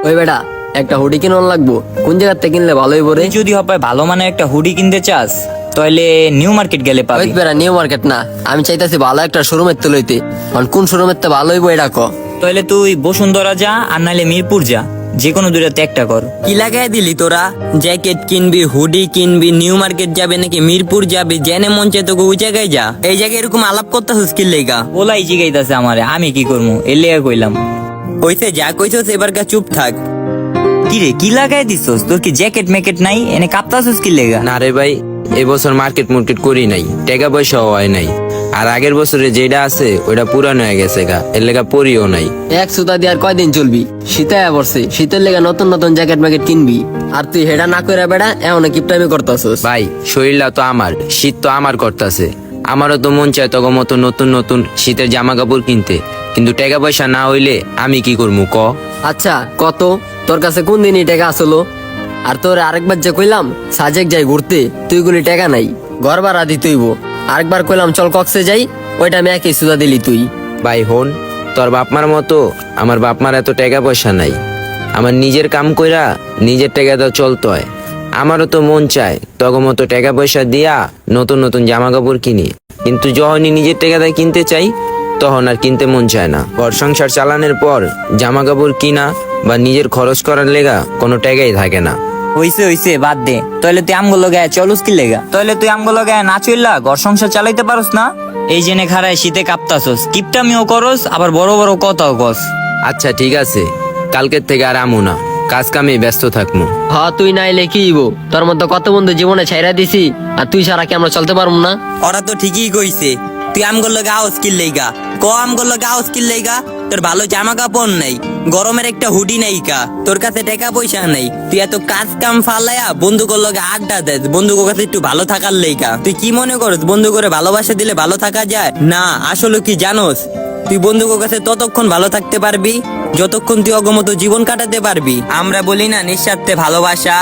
ওই বেটা একটা হুডি কিনন লাগবো, কোন জায়গাতে কিনলে ভালো হইব রে? তুই যদি হবে ভালো মানে একটা হুডি কিনতে চাস তাহলে নিউ মার্কেট গেলে ওই পাবি। বেটা নিউ মার্কেট না, আমি চাইতাছি ভালো একটা শোরুমের তো লইতে। কোন শোরুমের তো ভালো হইব এটা ক। তাহলে তুই বসুন্ধরা যা আর নাইলে মিরপুর যা, যে কোনো দুইটাতে একটা কর। কি লাগাই দিলি তোরা? জ্যাকেট কিনবি, হুডি কিনবি, নিউ মার্কেট যাবে নাকি মিরপুর যাবে, জেনে মন চায় তোকে ওই জায়গায় যা। এই জায়গায় এরকম আলাপ করতেছিস কি লেগা? ওলাই জিগাইতাছে আমারে, আমি কি করবো এর লেগে কইলাম। হইছে যা কইছস এবার চুপ থাক। কি রে কি লাগাই দিছস? তোর কি জ্যাকেট ম্যাকেট নাই? এনে কাঁপতাছিস কি লেগা? না রে ভাই, এবছর মার্কেট করি নাই, টাকা পয়সা হয় নাই। আর আগের বছরে যেটা আছে ওইটা পুরানো হয়ে গেছে গা, এর লেগা পরিও নাই। এক সুতা দিয়ে আর কয়দিন চলবি? শীতে পড়ছে, শীতের লেগে নতুন নতুন জ্যাকেট ম্যাকেট কিনবি, আর তুই হেডা না করে বেড়া এমন কিপটামি করতেছস। ভাই শরীরটা তো আমার, শীত তো আমার করতেছে, আমারও তো মন চায় তখন মতো নতুন নতুন শীতের জামা কাপড় কিনতে, কিন্তু টাকা পয়সা না হইলে আমি কি করবো ক? আচ্ছা কত তোর কাছে কোন দিনই টাকা আসলো? আর তোর আরেকবার যে কইলাম সাজেক যাই ঘুরতে, তুই গুলি টাকা নাই, ঘর ভাড়া দিতেইব। আরেকবার কইলাম চল কক্সে যাই, ওইটা আমি একই সুদা দিলি তুই। ভাই হন, তোর বাপমার মতো আমার বাপমার এত টাকা পয়সা নাই, আমার নিজের কাম কইরা নিজের টাকা তো চলতে হয়। আমারও তো মন চায় তখন মতো টাকা পয়সা দিয়া নতুন নতুন জামা কাপড় কিনি, কিন্তু যখনই নিজের টাকা দিয়ে কিনতে চাই তখন আর কিনতে মন চায় না। ঘর সংসার চালানোর পর জামা কাপড় কিনা বা নিজের খরচ করার লেগা কোনো টাকাই থাকে না। হইছে হইছে বাদ দে। তাহলে তুই আমগুলো গায়ে চলুস কি লেগা? তাহলে তুই আমগুলো গায়ে না চললা ঘর সংসার চালাইতে পারস না? এই জেনে খারায় শীতে কাঁপতাছস, কিপটামিও করস আবার বড় বড় কথাও কস। আচ্ছা ঠিক আছে, কালকের থেকে আর আমু না, কাজ কামে ব্যস্ত থাকবো। তুই নাইলে কি হইব? তোর মতো কত বন্ধু জীবনে ছাইরা দিছি, আর তুই ছাড়া কি আমরা চলতে পারবো না? ওরা তো ঠিকই কইছে, তুই আমগুলো লগে আউস কি লেগা? আমগুলো লগে আউস কি লেগা? তোর ভালো জামা কাপড় নাই, গরমের একটা হুডি নাই কা, তোর কাছে টাকা পয়সা নাই, তুই এত কাজ কাম ফালাইয়া বন্ধুগুলোর লগে আড্ডা দেস, বন্ধুগুলোর কাছে একটু ভালো থাকার লেগা। তুই কি মনে করস বন্ধু করে ভালোবাসা দিলে ভালো থাকা যায়? না, আসলে কি জানোস, তুই বন্ধুগুলোর কাছে ততক্ষণ ভালো থাকতে পারবি যতক্ষণ তুই অগমত জীবন কাটাতে পারবি। আমরা বলি না নিঃস্বার্থে ভালোবাসা,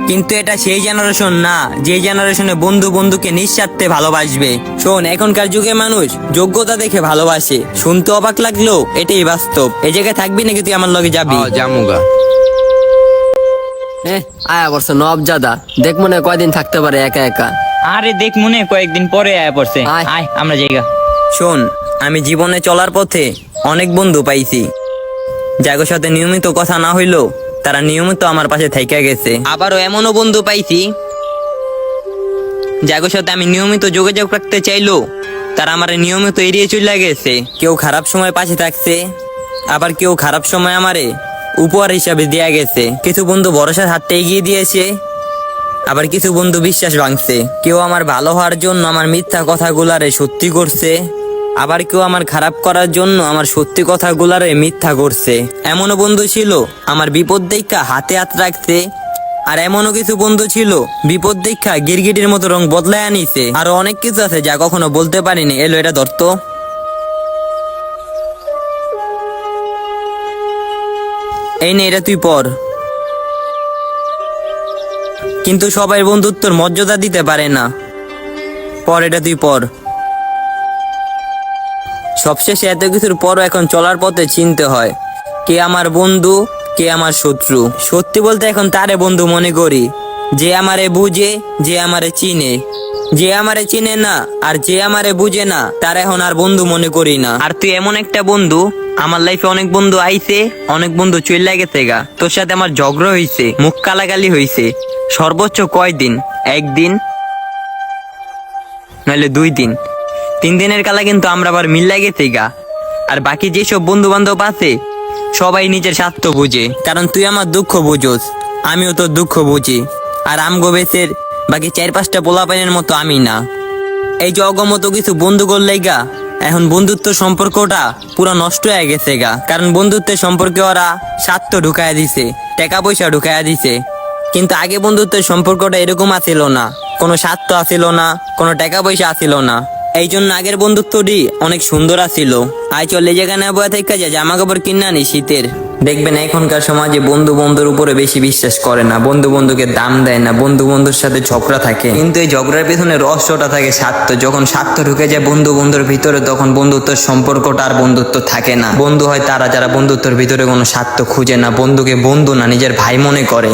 কিন্তু এটা সেই জেনারেশন না যে জেনারেশনে বন্ধু বন্ধুকে নিঃস্বার্থে ভালোবাসবে। শোন, এখনকার যুগে মানুষ যোগ্যতা দেখে ভালোবাসে, শুনতে অবাক লাগলেও এটাই বাস্তব। এই জায়গায় থাকবি নাকি তুই আমার লগে যাবি? জামুগা। আয়া বর্ষ নব জাদা, দেখ মনে হয় কয়দিন থাকতে পারে একা একা। আরে দেখ মনে কয়েকদিন পরে আয়া পড়ছে, আয়। আয় আমরা জায়গা। শোন, আমি জীবনে চলার পথে অনেক বন্ধু পাইছি, যাদের সাথে নিয়মিত কথা না হইলেও তারা নিয়মিত আমার পাশে থাইকা গেছে। আবারও এমনও বন্ধু পাইছি যাদের সাথে আমি নিয়মিত যোগাযোগ রাখতে চাইলেও তারা আমার নিয়মিত এড়িয়ে চলে গেছে। কেউ খারাপ সময় পাশে থাকছে, আবার কেউ খারাপ সময় আমারে উপহার হিসাবে দেয়া গেছে। কিছু বন্ধু ভরসার হাতটা এগিয়ে দিয়েছে, আবার কিছু বন্ধু বিশ্বাস ভাঙছে। কেউ আমার ভালো হওয়ার জন্য আমার মিথ্যা কথাগুলারে সত্যি করছে, আবার কেউ আমার খারাপ করার জন্য আমার সত্যি কথাগুলারে মিথ্যা করছে। এমনও বন্ধু ছিল আমার বিপদ দেখা হাতে হাত রাখছে, আর এমনও কিছু বন্ধু ছিল বিপদ দেখা গিরগিটির মতো রং বদলায় আনিছে। আরো অনেক কিছু আছে যা কখনো বলতে পারিনি। এলো এটা ধরতো, এই নে এটা তুই পর। কিন্তু সবাই বন্ধুত্বর মর্যাদা দিতে পারে না। পর এটা তুই পর। সবশেষে এত কিছুর পরও এখন চলার পথে চিনতে হয় কে আমার বন্ধু কে আমার শত্রু। সত্যি বলতে এখন তারে বন্ধু মনে করি যে আমারে বুঝে, যে আমারে চিনে। যে আমারে চিনে না আর যে আমারে বুঝে না তার এখন আর বন্ধু মনে করি না। আর তুই এমন একটা বন্ধু, আমার লাইফে অনেক বন্ধু আইছে, অনেক বন্ধু চলে গেছে গা। তোর সাথে আমার ঝগড়া হইছে, মুখ কালাগালি হইছে, সর্বোচ্চ কয়দিন? একদিন নাহলে 2 দিন, 3 দিনের কালা কিন্তু আমরা আবার মিল্লা গেছি গা। আর বাকি যেসব বন্ধু বান্ধব আছে সবাই নিজের স্বার্থ বুঝে, কারণ তুই আমার দুঃখ বুঝোস, আমিও তোর দুঃখ বুঝি। আর আমগো বেচের বাকি 4-5টা পোলাপাইনের মতো আমি না। এই যে অগমত কিছু বন্ধু করলেই গা এখন বন্ধুত্ব সম্পর্কটা পুরো নষ্ট হয়ে গেছে গা। কারণ বন্ধুত্বের সম্পর্কে ওরা স্বার্থ ঢুকায়া দিছে, টাকা পয়সা ঢুকায়া দিছে। কিন্তু আগে বন্ধুত্বের সম্পর্কটা এরকম আছিল না, কোনো স্বার্থ আছিল না, কোনো টাকা পয়সা আছিল না। এই জন্য আগের বন্ধুত্বটি অনেক সুন্দর আছিল। আয় চলে যেখানে বয়ে থেকে যা জামা কাপড় কিনে আনি শীতের। দেখবেন এখনকার সমাজে বন্ধু বন্ধুর উপরে বেশি বিশ্বাস করে না, বন্ধু বন্ধুকে দাম দেয় না, বন্ধু বন্ধুর সাথে ঝগড়া থাকে। কিন্তু এই ঝগড়ার পিছনে রহস্যটা থাকে স্বার্থ। যখন স্বার্থ ঢুকে যায় বন্ধু বন্ধুর ভিতরে, তখন বন্ধুত্বের সম্পর্কটা আর বন্ধুত্ব থাকে না। বন্ধু হয় তারা যারা বন্ধুত্বের ভিতরে কোনো স্বার্থ খুঁজে না, বন্ধুকে বন্ধু না নিজের ভাই মনে করে।